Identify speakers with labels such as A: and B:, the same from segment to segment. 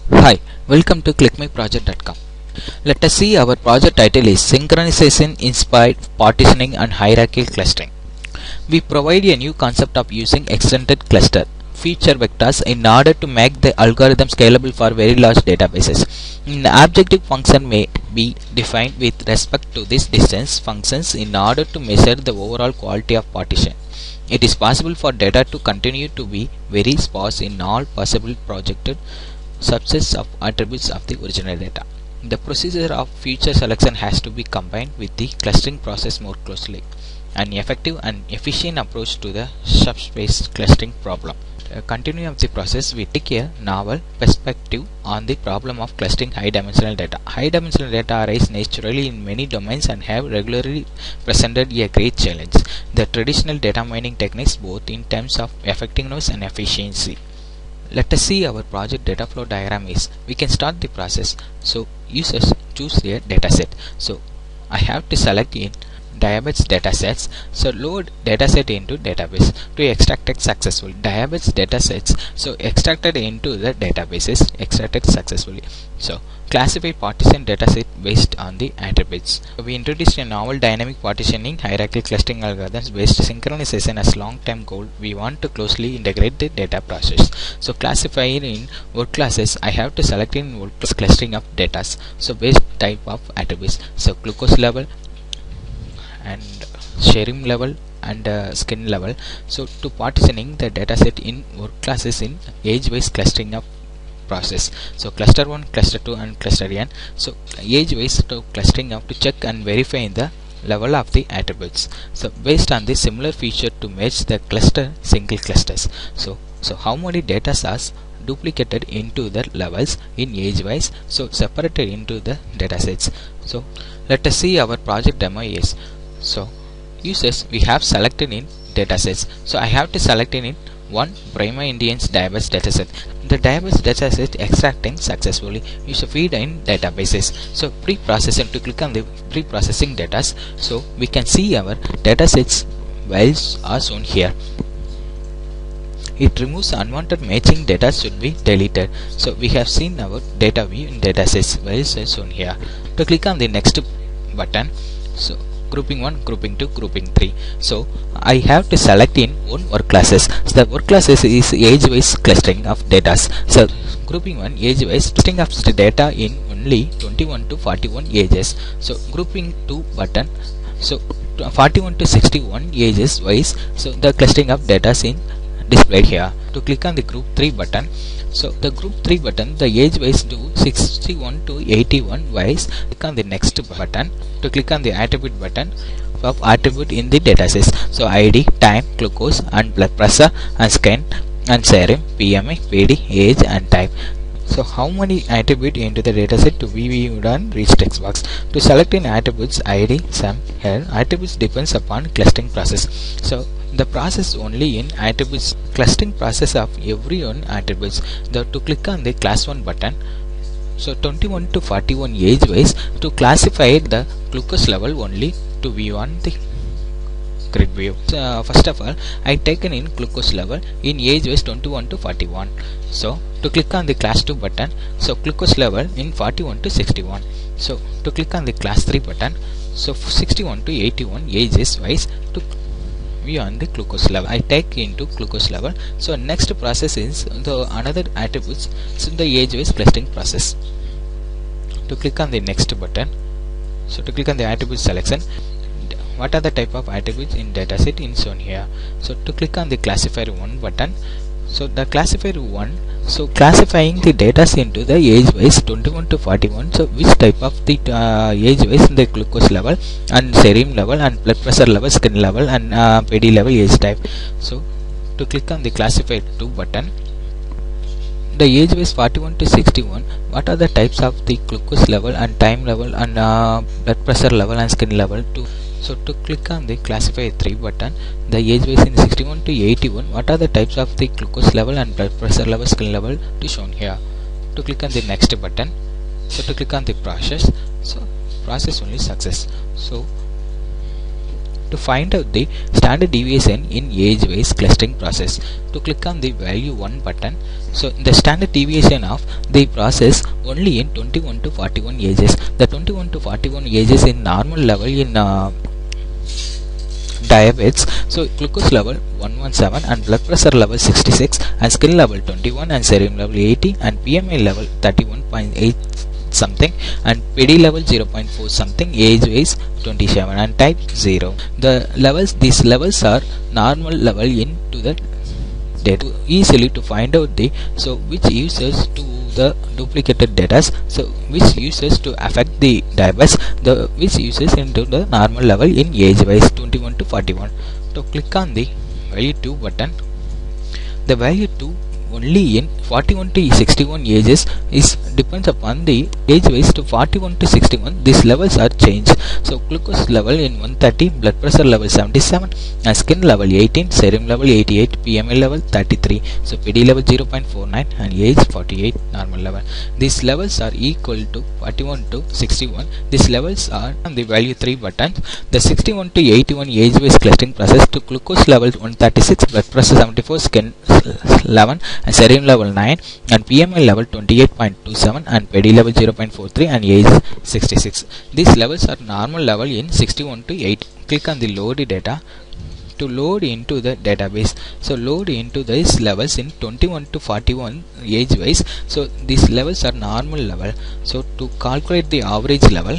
A: Hi, welcome to clickmyproject.com. Let us see, our project title is Synchronization-Inspired Partitioning and Hierarchical Clustering. We provide a new concept of using extended cluster feature vectors in order to make the algorithm scalable for very large databases. An objective function may be defined with respect to this distance functions in order to measure the overall quality of partition. It is possible for data to continue to be very sparse in all possible projected subsets of attributes of the original data. The procedure of feature selection has to be combined with the clustering process more closely. An effective and efficient approach to the subspace clustering problem. Continuing of the process, we take a novel perspective on the problem of clustering high-dimensional data. High-dimensional data arise naturally in many domains and have regularly presented a great challenge. The traditional data mining techniques, both in terms of effectiveness and efficiency. Let us see our project data flow diagram is. We can start the process. So users choose their dataset. So I have to select in database datasets. So load dataset into database to extract it successfully. Database datasets. So extracted into the databases, extracted successfully. So classify partition dataset based on the attributes. We introduced a novel dynamic partitioning hierarchical clustering algorithms based synchronization as long-term goal. We want to closely integrate the data process. So classifying in word classes, I have to select in word class clustering of data. So based type of attributes. So glucose level and serum level and skin level. So to partitioning the dataset in word classes in age-wise clustering of process. So cluster 1, cluster 2 and cluster n. So age wise to clustering of to check and verify the level of the attributes. So based on this similar feature to match the cluster single clusters. So how many data are duplicated into the levels in age wise, so separated into the datasets. So let us see our project demo is. So users we have selected in datasets. So I have to select in one Prima Indians database dataset. The database dataset extracting successfully. You should feed in databases. So pre-processing, to click on the pre-processing data. So we can see our datasets files are shown here. It removes unwanted matching data should be deleted. So we have seen our data view in datasets files is shown here. To click on the next button. So grouping 1, grouping 2, grouping 3. So I have to select in one work classes. So the work classes is age-wise clustering of data. So grouping 1 age-wise clustering of the data in only 21 to 41 ages. So grouping 2 button. So 41 to 61 ages wise. So the clustering of data is displayed here. To click on the group 3 button. So the group 3 button, the age wise to 61 to 81 wise. Click on the next button. To click on the attribute button of attribute in the datasets. So ID, time, glucose and blood pressure and skin and serum, PMI, PD, age and type. So how many attribute into the dataset to be viewed on reach text box. To select in attributes ID, sum, here attributes depends upon clustering process. So the process only in attributes clustering process of every one attributes. To click on the class 1 button. So 21 to 41 age wise to classify the glucose level only to view on the grid view. So first of all I taken in glucose level in age wise 21 to 41. So to click on the class 2 button. So glucose level in 41 to 61. So to click on the class 3 button. So 61 to 81 ages wise to view on the glucose level. I take into glucose level. So next process is the another attributes. So the age wise clustering process. To click on the next button. So to click on the attribute selection. What are the type of attributes in dataset in shown here. So to click on the classifier 1 button. So the classifier 1, so classifying the data into the age wise 21 to 41. So which type of the age wise the glucose level and serum level and blood pressure level, skin level and PD level, age type. So to click on the classifier 2 button. The age wise 41 to 61. What are the types of the glucose level and time level and blood pressure level and skin level to. So to click on the classify 3 button, the age wise in 61 to 81, what are the types of the glucose level and blood pressure level, skin level to shown here. To click on the next button. So to click on the process. So process only success. So to find out the standard deviation in age-wise clustering process. To click on the value 1 button. So the standard deviation of the process only in 21 to 41 ages. The 21 to 41 ages in normal level in diabetes. So glucose level 117 and blood pressure level 66 and skin level 21 and serum level 80 and PMI level 31.8 something and PD level 0.4 something, age wise 27 and type 0. These levels are normal level into the data. Easily to find out which uses to the duplicated data, so which uses to affect the diabetes, which uses into the normal level in age wise 21 to 41. To click on the value 2 button, the value 2 only in 41 to 61 ages is depends upon the age wise to 41 to 61. These levels are changed. So glucose level in 130, blood pressure level 77 and skin level 18, serum level 88, PMI level 33, so PD level 0.49 and age 48 normal level. These levels are equal to 41 to 61. These levels are on the value 3 button. The 61 to 81 age wise clustering process to glucose level 136, blood pressure 74, skin 11 and serum level 9 and PMI level 28.27 and PD level 0.43 and age 66. These levels are normal level in 61 to 8. Click on the load data to load into the database. So load into these levels in 21 to 41 age wise. So these levels are normal level. So to calculate the average level,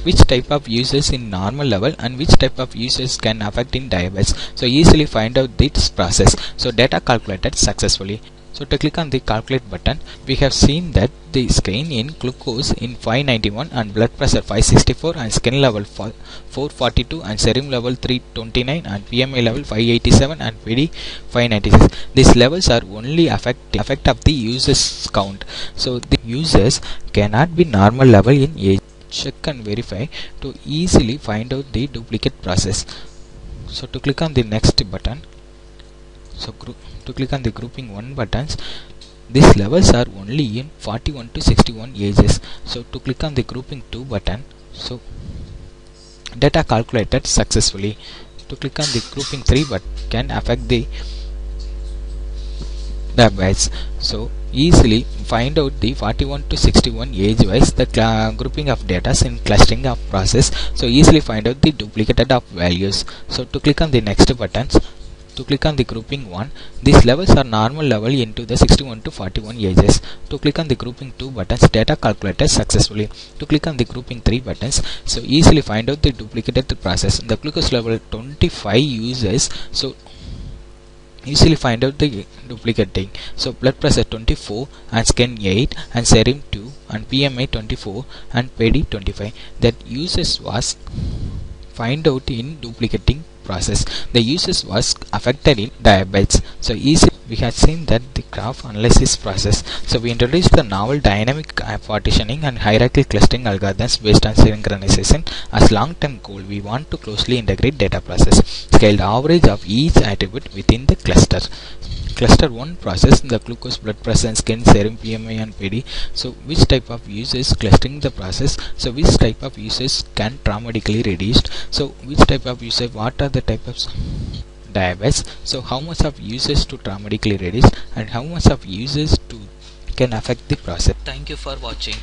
A: which type of users in normal level and which type of users can affect in diabetes. So easily find out this process. So data calculated successfully. So to click on the calculate button, we have seen that the screen in glucose in 591 and blood pressure 564 and skin level 442 and serum level 329 and PMI level 587 and PD 596. These levels are only effect of the users count. So the users cannot be normal level in age. Check and verify to easily find out the duplicate process. So to click on the next button. So to click on the grouping 1 buttons, these levels are only in 41 to 61 ages. So to click on the grouping 2 button, so data calculated successfully. To click on the grouping 3 button can affect the diabetes. So easily find out the 41 to 61 age wise the grouping of data in clustering of process. So easily find out the duplicated of values. So to click on the next buttons, to click on the grouping 1, these levels are normal level into the 61 to 41 ages. To click on the grouping 2 buttons, data calculated successfully. To click on the grouping 3 buttons, so easily find out the duplicated process. The glucose level 25 users, so easily find out the duplicating. So blood pressure 24 and skin 8 and serum 2 and PMI 24 and PD 25. That users was find out in duplicating process. The users was affected in diabetes. So easy we have seen that the graph analysis process. So we introduced the novel dynamic partitioning and hierarchical clustering algorithms based on synchronization. As long-term goal, we want to closely integrate data process, scale the average of each attribute within the cluster. Cluster 1 process the glucose, blood pressure and skin, serum, PMI and PD. So which type of users clustering the process, so which type of users can dramatically reduced, so which type of user, what are the type of diabetes, so how much of users to dramatically reduce and how much of users to can affect the process.
B: Thank you for watching.